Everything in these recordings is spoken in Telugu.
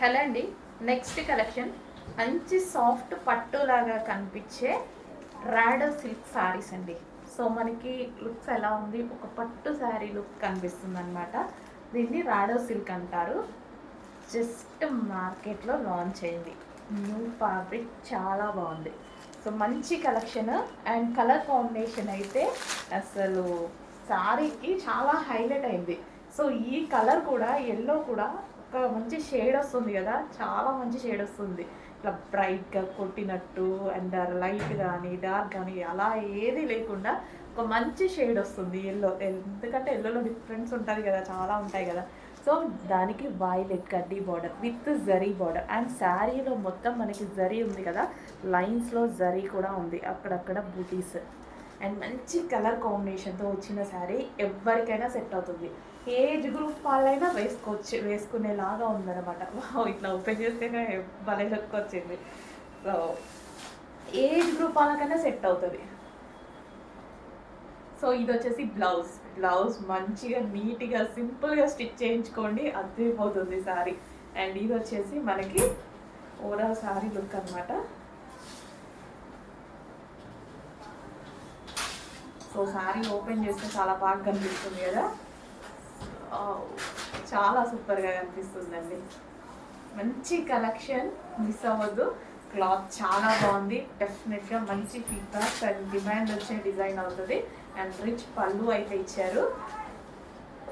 హలో అండి. నెక్స్ట్ కలెక్షన్ మంచి సాఫ్ట్ పట్టు లాగా కనిపించే రాడో సిల్క్ సారీస్ అండి. సో మనకి లుక్స్ ఎలా ఉంది, ఒక పట్టు శారీ లుక్ కనిపిస్తుంది అనమాట. దీన్ని రాడో సిల్క్ అంటారు. జస్ట్ మార్కెట్లో లాంచ్ అయింది. న్యూ ఫ్యాబ్రిక్ చాలా బాగుంది. సో మంచి కలెక్షన్ అండ్ కలర్ కాంబినేషన్ అయితే అసలు శారీకి చాలా హైలైట్ అయింది. సో ఈ కలర్ కూడా ఎల్లో కూడా ఒక మంచి షేడ్ వస్తుంది కదా, చాలా మంచి షేడ్ వస్తుంది. ఇట్లా బ్రైట్గా కొట్టినట్టు అండ్ లైట్ కానీ డార్క్ కానీ అలా ఏది లేకుండా ఒక మంచి షేడ్ వస్తుంది ఎల్లో. ఎందుకంటే ఎల్లోలో డిఫరెన్స్ ఉంటుంది కదా, చాలా ఉంటాయి కదా. సో దానికి వైలెట్ కడ్డీ border with zari border and శారీలో మొత్తం మనకి జరీ ఉంది కదా, లైన్స్లో జరీ కూడా ఉంది, అక్కడక్కడ బూటీస్ అండ్ మంచి కలర్ కాంబినేషన్తో వచ్చిన శారీ ఎవరికైనా సెట్ అవుతుంది. ఏజ్ గ్రూప్ వాళ్ళైనా వేసుకునేలాగా ఉందన్నమాట. ఇట్లా ఓపెన్ చేస్తేనే భలే లుక్ వచ్చింది. సో ఏజ్ గ్రూప్ వాళ్ళకైనా సెట్ అవుతుంది. సో ఇది వచ్చేసి బ్లౌజ్ మంచిగా నీట్గా సింపుల్గా స్టిచ్ చేయించుకోండి, అదిరిపోతుంది శారీ. అండ్ ఇది వచ్చేసి మనకి ఓవరాల్ శారీ లుక్ అనమాట. సో శారీ ఓపెన్ చేస్తే చాలా బాగా కనిపిస్తుంది కదా, చాలా సూపర్గా కనిపిస్తుందండి. మంచి కలెక్షన్, మిస్ అవ్వద్దు. క్లాత్ చాలా బాగుంది, డెఫినెట్గా మంచి ఫీడ్బ్యాక్ అండ్ డిమాండ్ వచ్చే డిజైన్ అవుతుంది. అండ్ రిచ్ పళ్ళు అయితే ఇచ్చారు.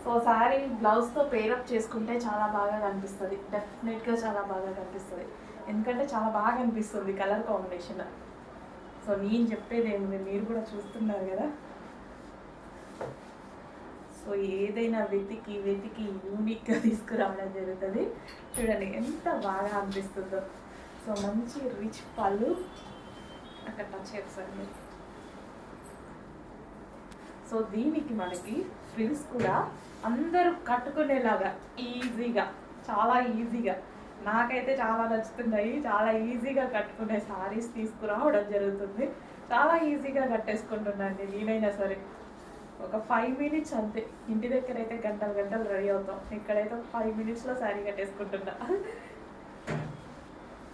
సో శారీ బ్లౌజ్తో పేరప్ చేసుకుంటే చాలా బాగా కనిపిస్తుంది, డెఫినెట్గా చాలా బాగా కనిపిస్తుంది. ఎందుకంటే చాలా బాగా కనిపిస్తుంది కలర్ కాంబినేషన్. సో నేను చెప్పేది ఏమి, మీరు కూడా చూస్తున్నారు కదా. సో ఏదైనా వెతికి యూనిక్గా తీసుకురావడం జరుగుతుంది. చూడండి ఎంత బాగా అనిపిస్తుందో. సో మంచి రిచ్ పళ్ళు, అక్కడ టచ్ చేస్తారు. సో దీనికి మనకి ఫ్రిల్స్ కూడా అందరూ కట్టుకునేలాగా ఈజీగా, చాలా ఈజీగా, నాకైతే చాలా నచ్చుతున్నాయి. చాలా ఈజీగా కట్టుకునే శారీస్ తీసుకురావడం జరుగుతుంది. చాలా ఈజీగా కట్టేసుకుంటున్నాను నేనైనా సరే. ఒక 5 minutes అంతే. ఇంటి దగ్గర అయితే గంటలు రెడీ అవుతాం, ఇక్కడైతే ఒక 5 minutesలో శారీ కట్టేసుకుంటున్నా.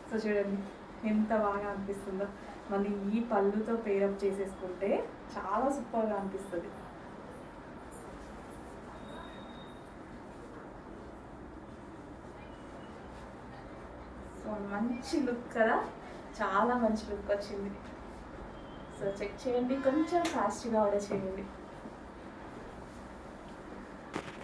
సో చూడండి ఎంత బాగా అనిపిస్తుందో. మళ్ళీ ఈ పళ్ళుతో పేరప్ చేసేసుకుంటే చాలా సూపర్గా అనిపిస్తుంది. సో మంచి లుక్ కదా, చాలా మంచి లుక్ వచ్చింది. సో చెక్ చేయండి, కొంచెం ఫాస్ట్గా ఆర్డర్ చేయండి.